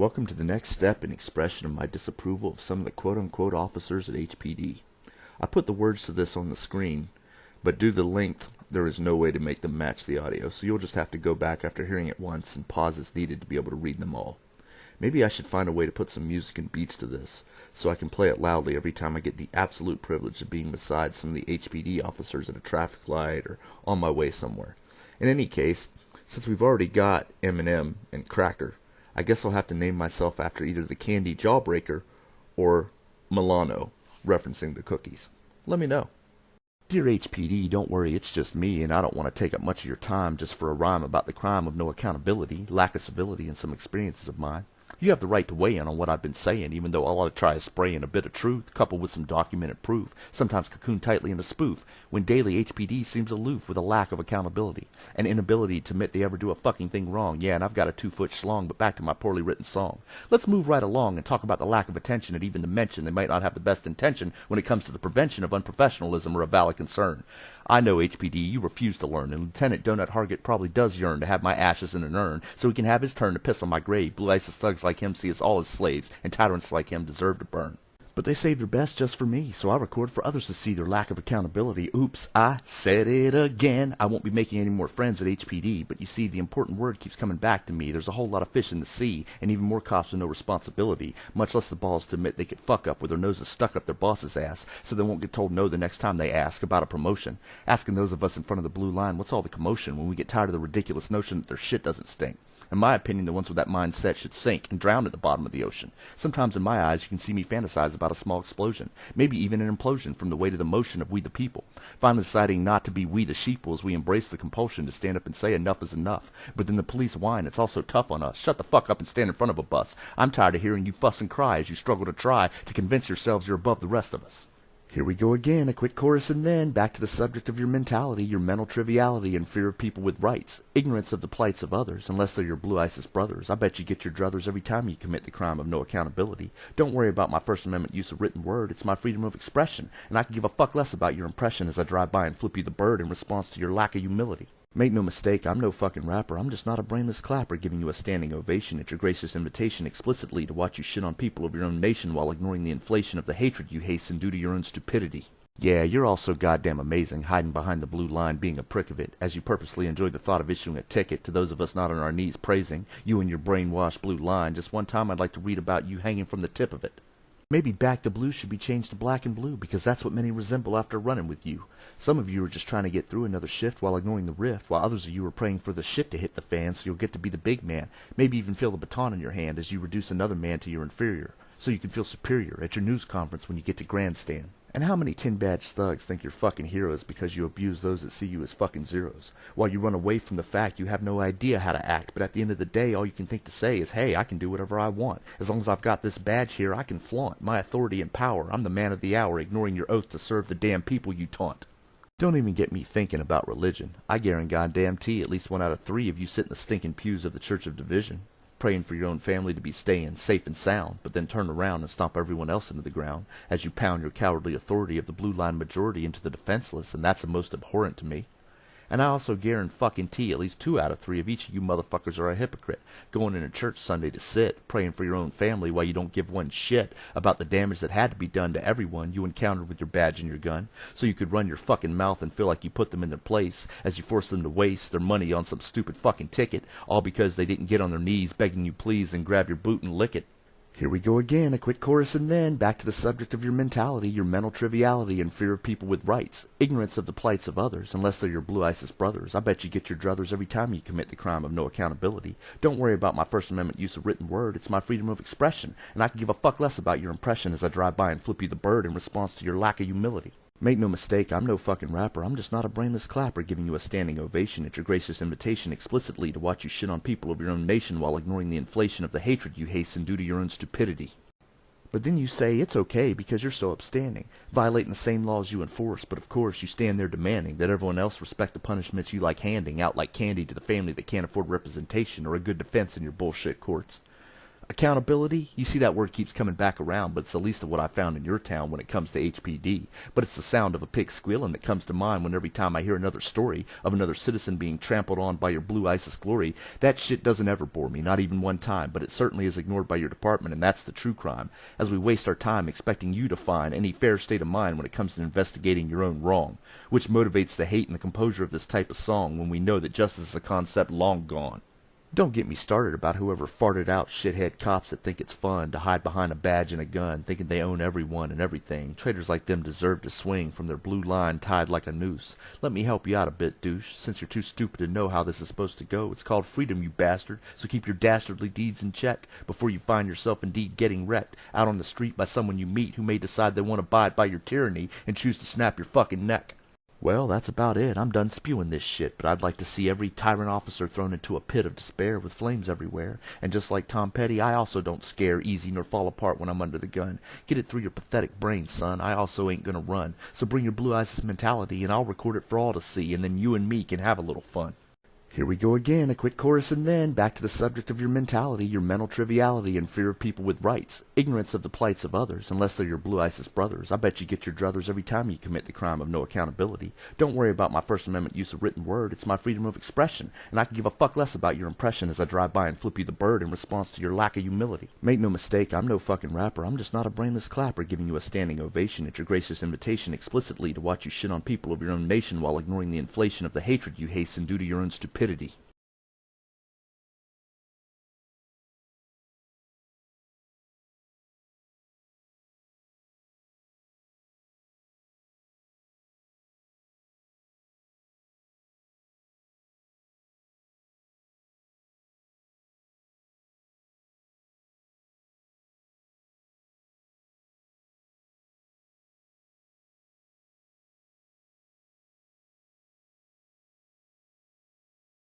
Welcome to the next step in expression of my disapproval of some of the quote-unquote officers at HPD. I put the words to this on the screen, but due to the length, there is no way to make them match the audio, so you'll just have to go back after hearing it once and pause as needed to be able to read them all. Maybe I should find a way to put some music and beats to this, so I can play it loudly every time I get the absolute privilege of being beside some of the HPD officers at a traffic light or on my way somewhere. In any case, since we've already got M&M and Cracker, I guess I'll have to name myself after either the Candy Jawbreaker or Milano, referencing the cookies. Let me know. Dear HPD, don't worry, it's just me, and I don't want to take up much of your time just for a rhyme about the crime of no accountability, lack of civility, and some experiences of mine. You have the right to weigh in on what I've been saying, even though all I try is spray in a bit of truth, coupled with some documented proof, sometimes cocooned tightly in a spoof, when daily HPD seems aloof with a lack of accountability, an inability to admit they ever do a fucking thing wrong. Yeah, and I've got a 2-foot schlong, but back to my poorly written song. Let's move right along and talk about the lack of attention and even the mention they might not have the best intention when it comes to the prevention of unprofessionalism or a valid concern. I know, HPD, you refuse to learn, and Lieutenant Donut Hargett probably does yearn to have my ashes in an urn, so he can have his turn to piss on my grave. Blue ISIS thugs like him see us all as slaves, and tyrants like him deserve to burn. But they save their best just for me, so I record for others to see their lack of accountability. Oops, I said it again. I won't be making any more friends at HPD, but you see, the important word keeps coming back to me. There's a whole lot of fish in the sea, and even more cops with no responsibility, much less the balls to admit they could fuck up with their noses stuck up their boss's ass, so they won't get told no the next time they ask about a promotion. Asking those of us in front of the blue line, what's all the commotion, when we get tired of the ridiculous notion that their shit doesn't stink. In my opinion, the ones with that mindset should sink and drown at the bottom of the ocean. Sometimes in my eyes, you can see me fantasize about a small explosion, maybe even an implosion from the weight of the motion of we the people. Finally deciding not to be we the sheeple as we embrace the compulsion to stand up and say enough is enough. But then the police whine, it's all so tough on us. Shut the fuck up and stand in front of a bus. I'm tired of hearing you fuss and cry as you struggle to try to convince yourselves you're above the rest of us. Here we go again, a quick chorus and then back to the subject of your mentality, your mental triviality, and fear of people with rights, ignorance of the plights of others, unless they're your blue ISIS brothers. I bet you get your druthers every time you commit the crime of no accountability. Don't worry about my First Amendment use of written word, it's my freedom of expression, and I can give a fuck less about your impression as I drive by and flip you the bird in response to your lack of humility. Make no mistake, I'm no fucking rapper. I'm just not a brainless clapper giving you a standing ovation at your gracious invitation explicitly to watch you shit on people of your own nation while ignoring the inflation of the hatred you hasten due to your own stupidity. Yeah, you're all so goddamn amazing, hiding behind the blue line being a prick of it, as you purposely enjoy the thought of issuing a ticket to those of us not on our knees praising you and your brainwashed blue line. Just one time I'd like to read about you hanging from the tip of it. Maybe back to blue should be changed to black and blue, because that's what many resemble after running with you. Some of you are just trying to get through another shift while ignoring the rift, while others of you are praying for the shit to hit the fan so you'll get to be the big man, maybe even feel the baton in your hand as you reduce another man to your inferior, so you can feel superior at your news conference when you get to grandstand. And how many tin-badge thugs think you're fucking heroes because you abuse those that see you as fucking zeros, while you run away from the fact you have no idea how to act, but at the end of the day all you can think to say is, hey, I can do whatever I want. As long as I've got this badge here, I can flaunt my authority and power. I'm the man of the hour, ignoring your oath to serve the damn people you taunt. Don't even get me thinking about religion. I guarantee at least 1 out of 3 of you sit in the stinking pews of the Church of Division, praying for your own family to be staying safe and sound, but then turn around and stomp everyone else into the ground as you pound your cowardly authority of the blue line majority into the defenseless, and that's the most abhorrent to me. And I also guarantee at least 2 out of 3 of each of you motherfuckers are a hypocrite, going into church Sunday to sit, praying for your own family while you don't give one shit about the damage that had to be done to everyone you encountered with your badge and your gun, so you could run your fucking mouth and feel like you put them in their place as you force them to waste their money on some stupid fucking ticket, all because they didn't get on their knees begging you please and grab your boot and lick it. Here we go again, a quick chorus and then back to the subject of your mentality, your mental triviality, and fear of people with rights, ignorance of the plights of others, unless they're your blue ISIS brothers. I bet you get your druthers every time you commit the crime of no accountability. Don't worry about my First Amendment use of written word, it's my freedom of expression, and I can give a fuck less about your impression as I drive by and flip you the bird in response to your lack of humility. Make no mistake, I'm no fucking rapper. I'm just not a brainless clapper giving you a standing ovation at your gracious invitation explicitly to watch you shit on people of your own nation while ignoring the inflation of the hatred you hasten due to your own stupidity. But then you say it's okay because you're so upstanding, violating the same laws you enforce, but of course you stand there demanding that everyone else respect the punishments you like handing out like candy to the family that can't afford representation or a good defense in your bullshit courts. Accountability? You see that word keeps coming back around, but it's the least of what I found in your town when it comes to HPD. But it's the sound of a pig squealing that comes to mind when every time I hear another story of another citizen being trampled on by your blue ISIS glory. That shit doesn't ever bore me, not even one time, but it certainly is ignored by your department, and that's the true crime, as we waste our time expecting you to find any fair state of mind when it comes to investigating your own wrong, which motivates the hate and the composure of this type of song when we know that justice is a concept long gone. Don't get me started about whoever farted out shithead cops that think it's fun to hide behind a badge and a gun, thinking they own everyone and everything. Traitors like them deserve to swing from their blue line tied like a noose. Let me help you out a bit, douche, since you're too stupid to know how this is supposed to go. It's called freedom, you bastard, so keep your dastardly deeds in check before you find yourself indeed getting wrecked out on the street by someone you meet who may decide they want to abide by your tyranny and choose to snap your fucking neck. Well, that's about it. I'm done spewing this shit, but I'd like to see every tyrant officer thrown into a pit of despair with flames everywhere. And just like Tom Petty, I also don't scare easy nor fall apart when I'm under the gun. Get it through your pathetic brain, son. I also ain't gonna run. So bring your blue ISIS mentality and I'll record it for all to see, and then you and me can have a little fun. Here we go again, a quick chorus and then back to the subject of your mentality, your mental triviality and fear of people with rights, ignorance of the plights of others, unless they're your blue ISIS brothers. I bet you get your druthers every time you commit the crime of no accountability. Don't worry about my First Amendment use of written word, it's my freedom of expression, and I can give a fuck less about your impression as I drive by and flip you the bird in response to your lack of humility. Make no mistake, I'm no fucking rapper, I'm just not a brainless clapper giving you a standing ovation at your gracious invitation explicitly to watch you shit on people of your own nation while ignoring the inflation of the hatred you hasten due to your own stupidity.